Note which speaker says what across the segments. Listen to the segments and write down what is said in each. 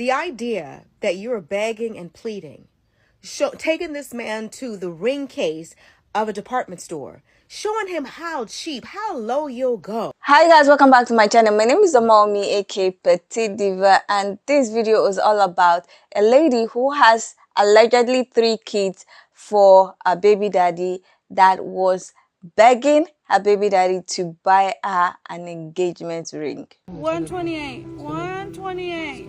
Speaker 1: The idea that you're begging and pleading, taking this man to the ring case of a department store, showing him how cheap, how low you'll go.
Speaker 2: Hi guys, welcome back to my channel. My name is Amalmi, aka Petite Diva, and this video is all about a lady who has allegedly 3 kids for a baby daddy that was begging her baby daddy to buy her an engagement ring.
Speaker 3: 128. 128.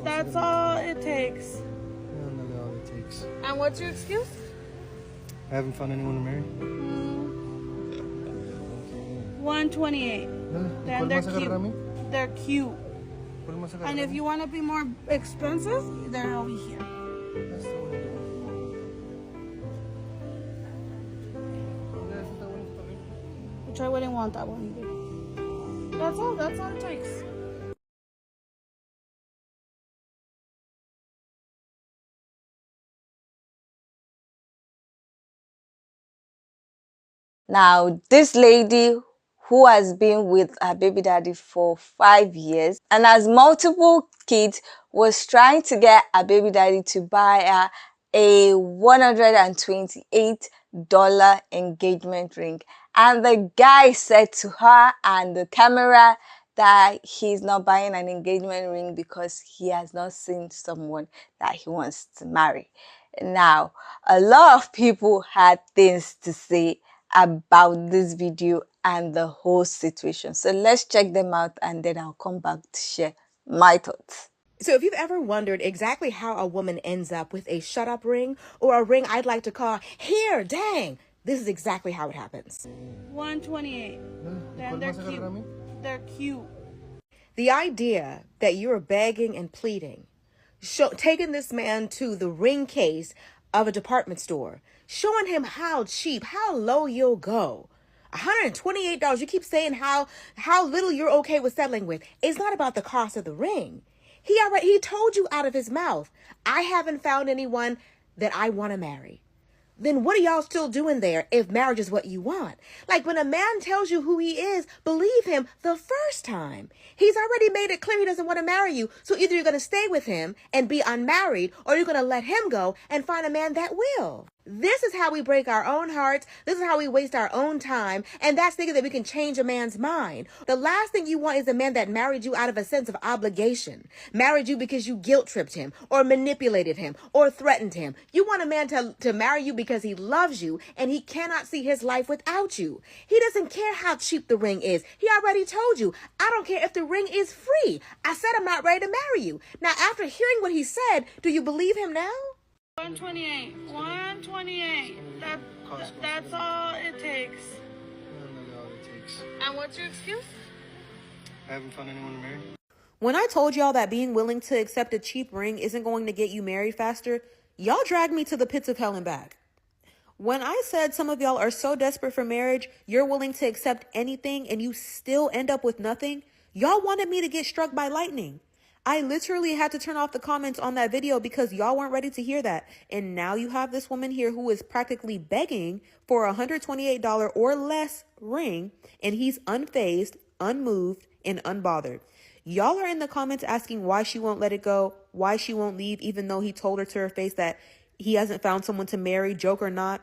Speaker 3: That's all it takes.
Speaker 4: Not all it takes.
Speaker 3: And what's your excuse?
Speaker 4: I haven't found anyone to marry.
Speaker 3: 128. Then they're cute. They're cute. And if you want to be more expensive, they're over here. Which I wouldn't want that one either. That's all it takes.
Speaker 2: Now, this lady who has been with her baby daddy for 5 years and has multiple kids was trying to get her baby daddy to buy her a $128 engagement ring. And the guy said to her and the camera that he's not buying an engagement ring because he has not seen someone that he wants to marry. Now, a lot of people had things to say about this video and the whole situation. So let's check them out and then I'll come back to share my thoughts.
Speaker 1: So if you've ever wondered exactly how a woman ends up with a shut up ring or a ring I'd like to call here, dang, this is exactly how it happens.
Speaker 3: 128. Then they're cute. They're cute.
Speaker 1: The idea that you're begging and pleading, taking this man to the ring case of a department store, showing him how cheap, how low you'll go. $128. You keep saying how little you're okay with settling with. It's not about the cost of the ring. He told you out of his mouth, I haven't found anyone that I want to marry. Then what are y'all still doing there if marriage is what you want? Like when a man tells you who he is, believe him the first time. He's already made it clear he doesn't want to marry you. So either you're going to stay with him and be unmarried or you're going to let him go and find a man that will. This is how we break our own hearts. This is how we waste our own time. And that's thinking that we can change a man's mind. The last thing you want is a man that married you out of a sense of obligation. Married you because you guilt tripped him or manipulated him or threatened him. You want a man to marry you because he loves you and he cannot see his life without you. He doesn't care how cheap the ring is. He already told you, I don't care if the ring is free. I said I'm not ready to marry you. Now, after hearing what he said, do you believe him now?
Speaker 3: 128. 128. That's all it takes.
Speaker 4: Not all it takes.
Speaker 3: And what's your excuse?
Speaker 4: I haven't found anyone to marry.
Speaker 1: When I told y'all that being willing to accept a cheap ring isn't going to get you married faster, y'all dragged me to the pits of hell and back. When I said some of y'all are so desperate for marriage, you're willing to accept anything and you still end up with nothing, y'all wanted me to get struck by lightning. I literally had to turn off the comments on that video because y'all weren't ready to hear that. And now you have this woman here who is practically begging for a $128 or less ring, and he's unfazed, unmoved, and unbothered. Y'all are in the comments asking why she won't let it go, why she won't leave, even though he told her to her face that he hasn't found someone to marry, joke or not.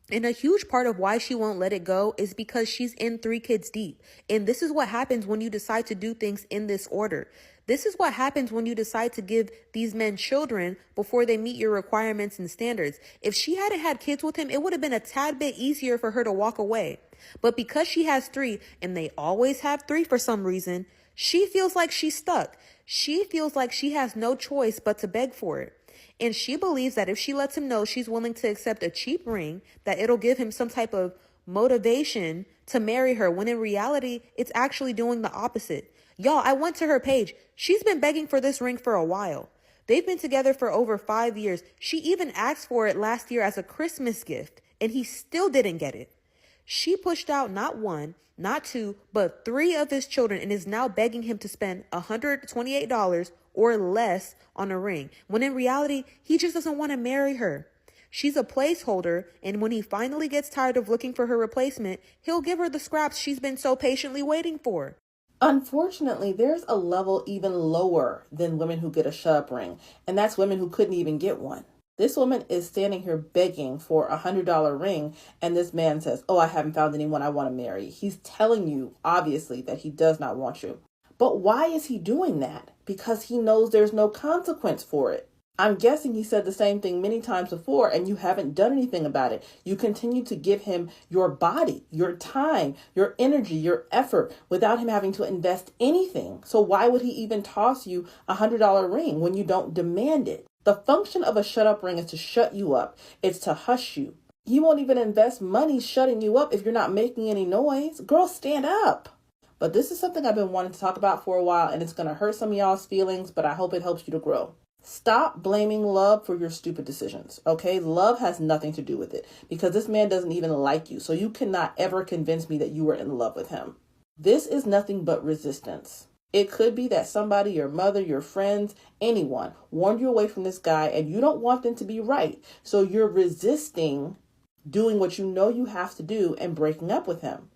Speaker 1: And a huge part of why she won't let it go is because she's in 3 kids deep. And this is what happens when you decide to do things in this order. This is what happens when you decide to give these men children before they meet your requirements and standards. If she hadn't had kids with him, it would have been a tad bit easier for her to walk away. But because she has 3, and they always have 3 for some reason, she feels like she's stuck. She feels like she has no choice but to beg for it. And she believes that if she lets him know she's willing to accept a cheap ring, that it'll give him some type of motivation to marry her, when in reality, it's actually doing the opposite. Y'all, I went to her page. She's been begging for this ring for a while. They've been together for over 5 years. She even asked for it last year as a Christmas gift, and he still didn't get it. She pushed out not 1, not 2, but 3 of his children and is now begging him to spend $128 or less on a ring, when in reality, he just doesn't want to marry her. She's a placeholder, and when he finally gets tired of looking for her replacement, he'll give her the scraps she's been so patiently waiting for.
Speaker 5: Unfortunately, there's a level even lower than women who get a shut-up ring, and that's women who couldn't even get one. This woman is standing here begging for $100 ring, and this man says, oh, I haven't found anyone I want to marry. He's telling you, obviously, that he does not want you. But why is he doing that? Because he knows there's no consequence for it. I'm guessing he said the same thing many times before, and you haven't done anything about it. You continue to give him your body, your time, your energy, your effort without him having to invest anything. So why would he even toss you $100 ring when you don't demand it? The function of a shut-up ring is to shut you up. It's to hush you. He won't even invest money shutting you up if you're not making any noise. Girl, stand up. But this is something I've been wanting to talk about for a while, and it's going to hurt some of y'all's feelings, but I hope it helps you to grow. Stop blaming love for your stupid decisions, okay? Love has nothing to do with it because this man doesn't even like you, so you cannot ever convince me that you were in love with him. This is nothing but resistance. It could be that somebody, your mother, your friends, anyone, warned you away from this guy and you don't want them to be right, so you're resisting doing what you know you have to do and breaking up with him.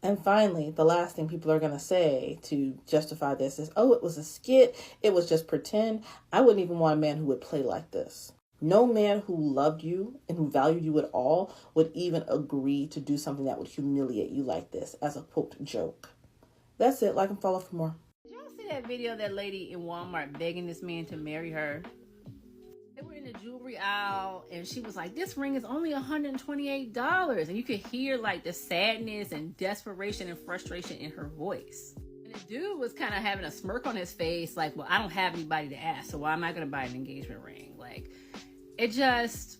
Speaker 5: And finally, the last thing people are going to say to justify this is, oh, it was a skit. It was just pretend. I wouldn't even want a man who would play like this. No man who loved you and who valued you at all would even agree to do something that would humiliate you like this as a quote joke. That's it. Like and follow for more.
Speaker 6: Did y'all see that video of that lady in Walmart begging this man to marry her? They were in the jewelry aisle and she was like, this ring is only $128. And you could hear like the sadness and desperation and frustration in her voice. And the dude was kind of having a smirk on his face like, well, I don't have anybody to ask, so why am I going to buy an engagement ring? Like, it just,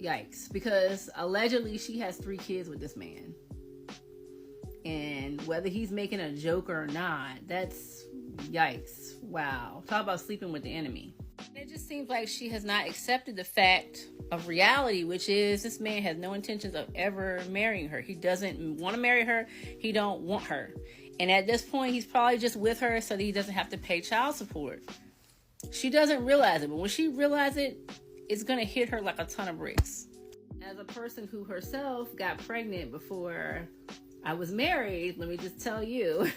Speaker 6: yikes. Because allegedly she has 3 kids with this man. And whether he's making a joke or not, that's yikes. Wow. Talk about sleeping with the enemy. It just seems like she has not accepted the fact of reality, which is this man has no intentions of ever marrying her. He doesn't want to marry her. He don't want her. And at this point, he's probably just with her so that he doesn't have to pay child support. She doesn't realize it, but when she realizes it, it's going to hit her like a ton of bricks. As a person who herself got pregnant before I was married, let me just tell you,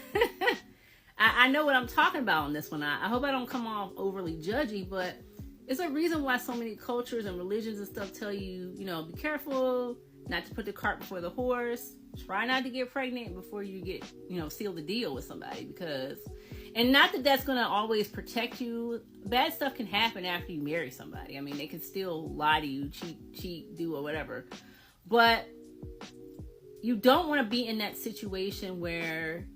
Speaker 6: I know what I'm talking about on this one. I hope I don't come off overly judgy, but it's a reason why so many cultures and religions and stuff tell you, be careful, not to put the cart before the horse. Try not to get pregnant before you get, seal the deal with somebody because, and not that that's going to always protect you. Bad stuff can happen after you marry somebody. I mean, they can still lie to you, cheat, do or whatever. But you don't want to be in that situation where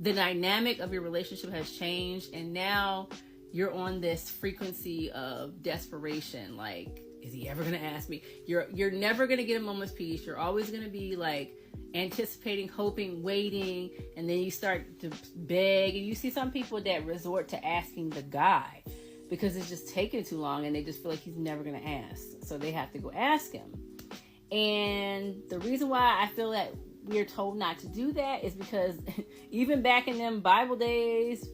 Speaker 6: the dynamic of your relationship has changed and now you're on this frequency of desperation. Like, is he ever going to ask me? You're never going to get a moment's peace. You're always going to be like anticipating, hoping, waiting, and then you start to beg. And you see some people that resort to asking the guy because it's just taking too long and they just feel like he's never going to ask. So they have to go ask him. And the reason why I feel that we're told not to do that is because even back in them Bible days,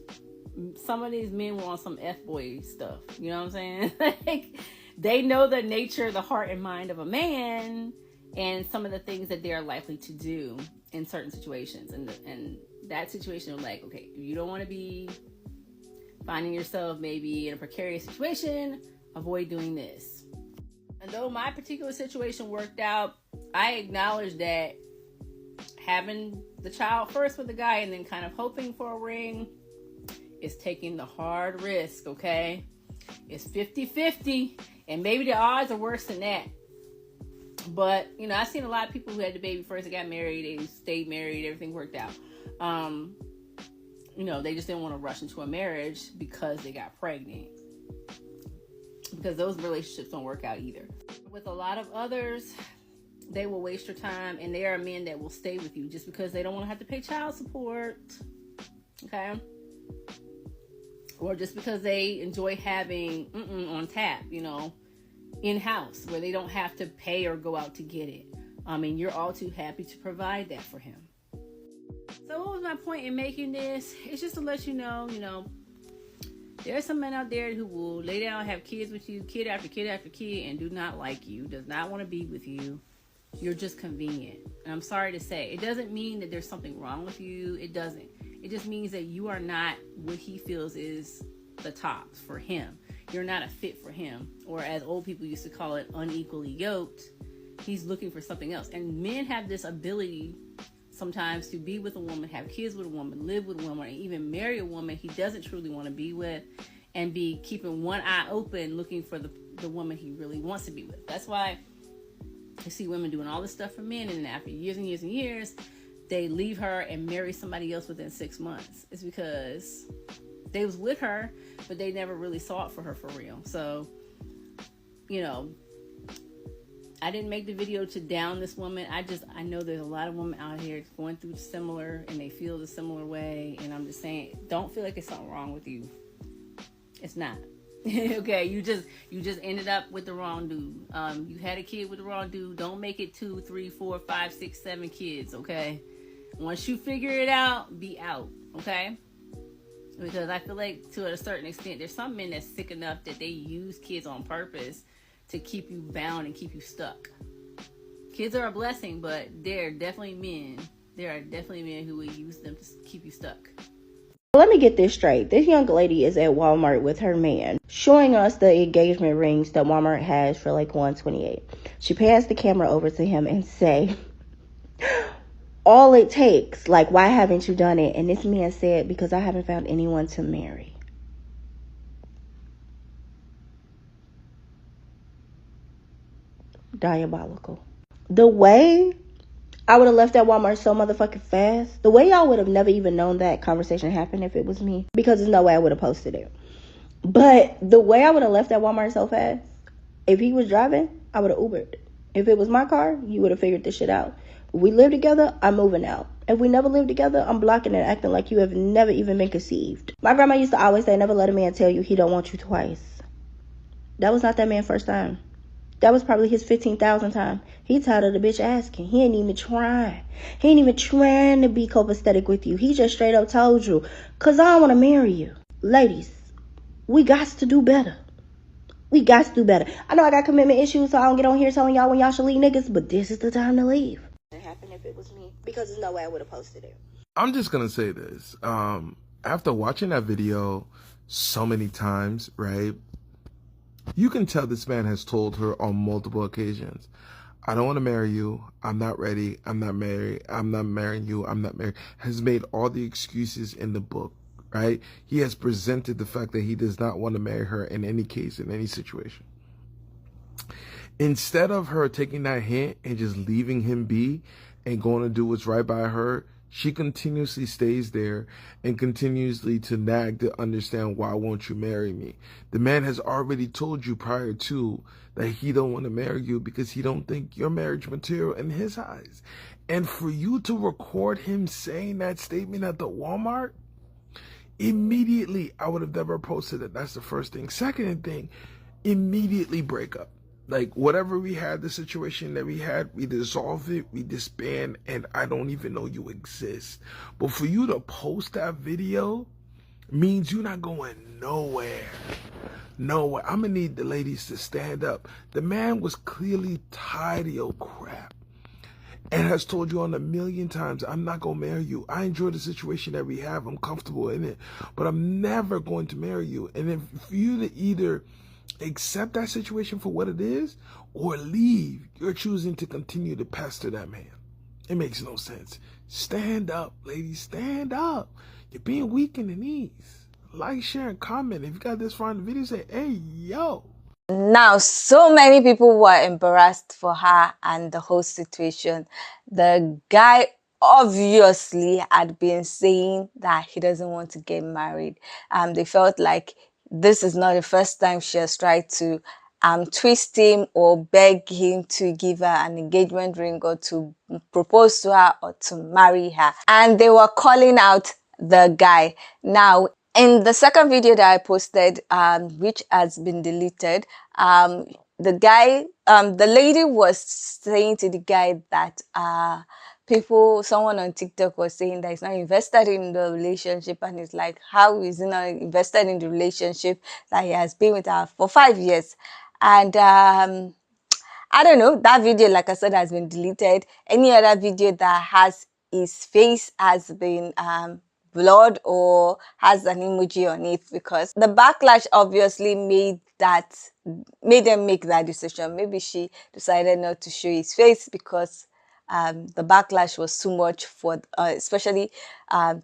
Speaker 6: some of these men were on some F-boy stuff. You know what I'm saying? Like, they know the nature, the heart and mind of a man and some of the things that they're likely to do in certain situations. And that situation was like, okay, you don't want to be finding yourself maybe in a precarious situation, avoid doing this. And though my particular situation worked out, I acknowledge that having the child first with the guy and then kind of hoping for a ring is taking the hard risk, okay? It's 50-50, and maybe the odds are worse than that. But, I've seen a lot of people who had the baby first, they got married, they stayed married, everything worked out. They just didn't want to rush into a marriage because they got pregnant. Because those relationships don't work out either. With a lot of others, they will waste your time, and there are men that will stay with you just because they don't want to have to pay child support, okay? Or just because they enjoy having on tap, in-house, where they don't have to pay or go out to get it. You're all too happy to provide that for him. So what was my point in making this? It's just to let you know, there are some men out there who will lay down, have kids with you, kid after kid after kid, and do not like you, does not want to be with you. You're just convenient. And I'm sorry to say, it doesn't mean that there's something wrong with you. It doesn't. It just means that you are not what he feels is the tops for him. You're not a fit for him, or as old people used to call it, unequally yoked. He's looking for something else. And men have this ability sometimes to be with a woman, have kids with a woman, live with a woman, and even marry a woman he doesn't truly want to be with, and be keeping one eye open looking for the woman he really wants to be with. That's why you see women doing all this stuff for men, and after years and years and years, they leave her and marry somebody else within 6 months. It's because they was with her, but they never really saw it for her for real. So, you know, I didn't make the video to down this woman. I know there's a lot of women out here going through similar, and they feel the similar way. And I'm just saying, don't feel like it's something wrong with you. It's not. Okay, you just ended up with the wrong dude. You had a kid with the wrong dude. Don't make it 2, 3, 4, 5, 6, 7 kids. Okay, once you figure it out, be out. Okay, because I feel like to a certain extent, there's some men that's sick enough that they use kids on purpose to keep you bound and keep you stuck. Kids are a blessing, but there are definitely men who will use them to keep you stuck.
Speaker 7: Let me get this straight. This young lady is at Walmart with her man, showing us the engagement rings that Walmart has for like $128. She passed the camera over to him and say, all it takes, like, why haven't you done it? And this man said, because I haven't found anyone to marry. Diabolical. The way I would have left that Walmart so motherfucking fast. The way y'all would have never even known that conversation happened if it was me. Because there's no way I would have posted it. But the way I would have left that Walmart so fast, if he was driving, I would have Ubered. If it was my car, you would have figured this shit out. If we live together, I'm moving out. If we never live together, I'm blocking and acting like you have never even been conceived. My grandma used to always say, never let a man tell you he don't want you twice. That was not that man's first time. That was probably his 15,000th time. He tired of the bitch asking. He ain't even trying. He ain't even trying to be copacetic with you. He just straight up told you, because I don't want to marry you. Ladies, we got to do better. We got to do better. I know I got commitment issues, so I don't get on here telling y'all when y'all should leave niggas, but this is the time to leave. It happened if it was me, because there's no way I would have posted it.
Speaker 8: I'm just going to say this. After watching that video so many times, right? You can tell this man has told her on multiple occasions, I don't want to marry you. I'm not ready. I'm not married. I'm not marrying you. I'm not married. Has made all the excuses in the book, right? He has presented the fact that he does not want to marry her in any case, in any situation. Instead of her taking that hint and just leaving him be and going to do what's right by her, she continuously stays there and continuously to nag to understand, why won't you marry me? The man has already told you prior to that he don't want to marry you because he don't think you're marriage material in his eyes. And for you to record him saying that statement at the Walmart, immediately I would have never posted it. That's the first thing. Second thing, immediately break up. Like, whatever we had, the situation that we had, we dissolve it, we disband, and I don't even know you exist. But for you to post that video means you're not going nowhere. Nowhere. I'm going to need the ladies to stand up. The man was clearly tired of your crap and has told you on a million times, I'm not going to marry you. I enjoy the situation that we have. I'm comfortable in it, but I'm never going to marry you. And if for you to either accept that situation for what it is or leave, you're choosing to continue to pester that man. It makes no sense. Stand up, ladies. Stand up. You're being weak in the knees. Like, share, and comment. If you got this far in the video, say, hey, yo.
Speaker 2: Now, so many people were embarrassed for her and the whole situation. The guy obviously had been saying that he doesn't want to get married. They felt like this is not the first time she has tried to twist him or beg him to give her an engagement ring or to propose to her or to marry her. And they were calling out the guy. Now, in the second video that I posted, which has been deleted, the lady was saying to the guy that someone on TikTok was saying that he's not invested in the relationship, and it's like, how is he not invested in the relationship that he has been with her for 5 years? And I don't know, that video, like I said, has been deleted. Any other video that has his face has been blood or has an emoji on it, because the backlash obviously made them make that decision. Maybe she decided not to show his face because the backlash was too much for especially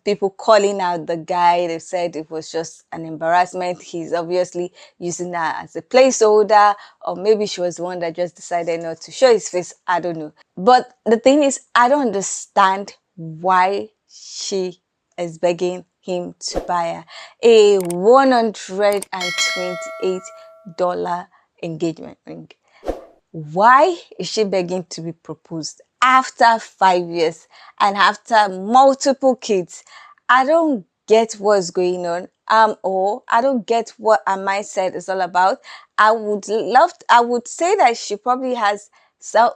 Speaker 2: people calling out the guy. They said it was just an embarrassment. He's obviously using that as a placeholder, or maybe she was the one that just decided not to show his face. I don't know. But the thing is, I don't understand why she is begging him to buy her a $128 engagement ring. Why is she begging to be proposed after 5 years and after multiple kids? I don't get what's going on. Or I don't get what her mindset is all about. I would say that she probably has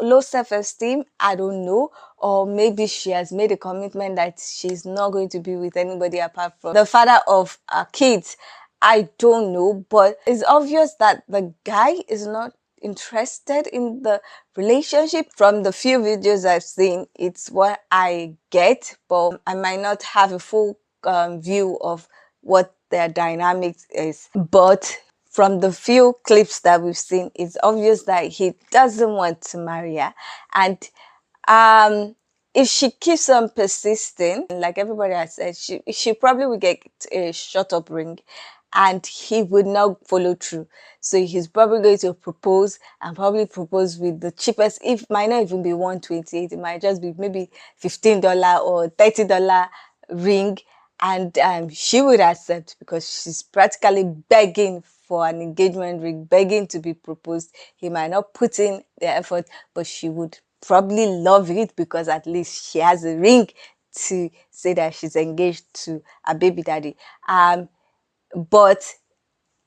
Speaker 2: low self-esteem. I don't know. Or maybe she has made a commitment that she's not going to be with anybody apart from the father of her kids. I don't know, but it's obvious that the guy is not interested in the relationship. From the few videos I've seen, it's what I get, but I might not have a full view of what their dynamics is. But from the few clips that we've seen, it's obvious that he doesn't want to marry her. And if she keeps on persisting, like everybody has said, she probably will get a shut up ring and he would not follow through. So he's probably going to propose, and probably propose with the cheapest. It might not even be 128, it might just be maybe $15 or $30 ring, and she would accept because she's practically begging for an engagement ring, begging to be proposed. He might not put in the effort, but she would probably love it because at least she has a ring to say that she's engaged to a baby daddy. But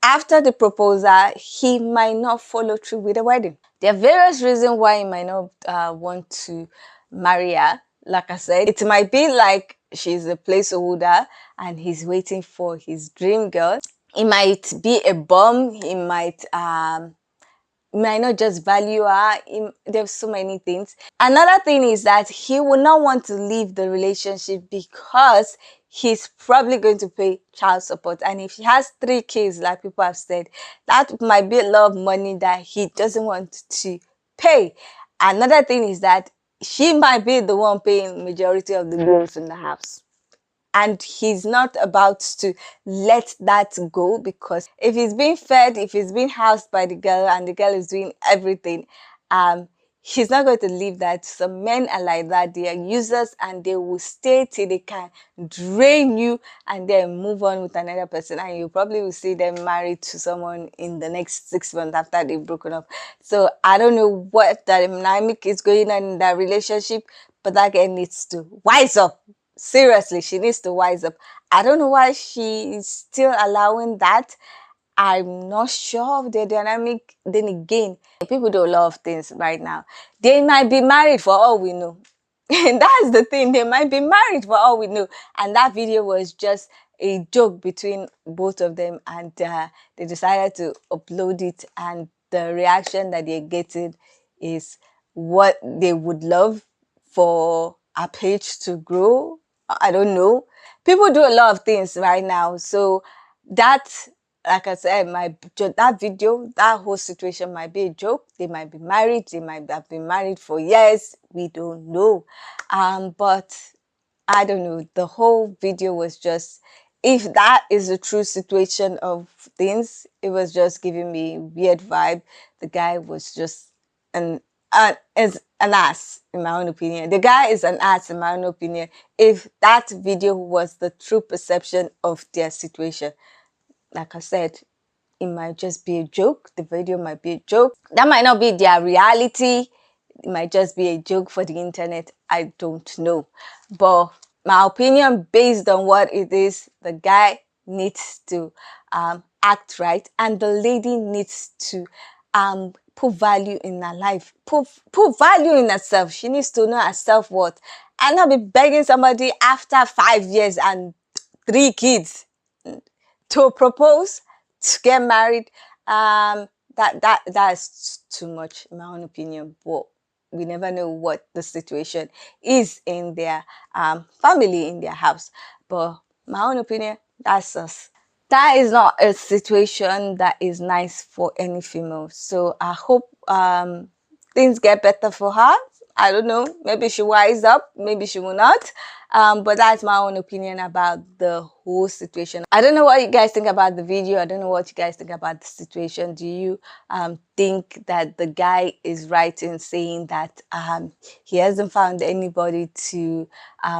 Speaker 2: after the proposal, he might not follow through with the wedding. There are various reasons why he might not want to marry her. Like I said, it might be like she's a placeholder and he's waiting for his dream girl. It might be a bum. He might not just value her. There's so many things. Another thing is that he will not want to leave the relationship because he's probably going to pay child support. And if he has 3 kids, like people have said, that might be a lot of money that he doesn't want to pay. Another thing is that she might be the one paying majority of the bills in the house. And he's not about to let that go, because if he's being fed, if he's being housed by the girl and the girl is doing everything, he's not going to leave that. Some men are like that. They are users and they will stay till they can drain you and then move on with another person. And you probably will see them married to someone in the next 6 months after they've broken up. So I don't know what dynamic is going on in that relationship, but that girl needs to wise up. Seriously, she needs to wise up. I don't know why she is still allowing that. I'm not sure of the dynamic. Then again, people do a lot of things right now. They might be married for all we know. And that's the thing. They might be married for all we know. And that video was just a joke between both of them. And they decided to upload it. And the reaction that they're getting is what they would love for a page to grow. I don't know. People do a lot of things right now. So that, like I said, that video, that whole situation might be a joke. They might be married. They might have been married for years. We don't know. But I don't know. The whole video was just, if that is the true situation of things, it was just giving me weird vibe. The guy was just is an ass, in my own opinion. The guy is an ass, in my own opinion, if that video was the true perception of their situation. Like I said, it might just be a joke. The video might be a joke. That might not be their reality. It might just be a joke for the internet. I don't know. But my opinion, based on what it is, the guy needs to act right, and the lady needs to put value in her life, put value in herself. She needs to know her self-worth and not be begging somebody after 5 years and 3 kids to propose, to get married. That's too much, in my own opinion. But we never know what the situation is in their family, in their house. But my own opinion, that's us. That is not a situation that is nice for any female. So I hope things get better for her. I don't know. Maybe she wise up. Maybe she will not. But that's my own opinion about the whole situation. I don't know what you guys think about the video. I don't know what you guys think about the situation. Do you think that the guy is right in saying that he hasn't found anybody to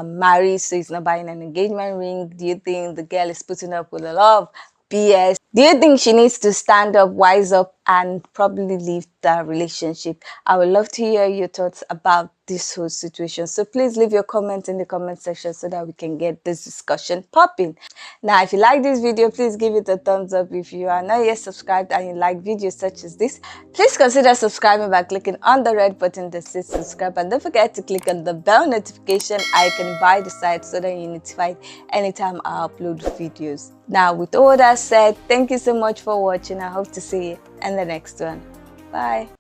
Speaker 2: marry, so he's not buying an engagement ring? Do you think the girl is putting up with a lot of BS? Do you think she needs to stand up, wise up, and probably leave the relationship? I would love to hear your thoughts about this whole situation. So please leave your comment in the comment section so that we can get this discussion popping. Now, if you like this video, please give it a thumbs up. If you are not yet subscribed and you like videos such as this, please consider subscribing by clicking on the red button that says subscribe, and don't forget to click on the bell notification icon by the side so that you're notified anytime I upload videos. Now, with all that said, thank you so much for watching. I hope to see you in the next one. Bye.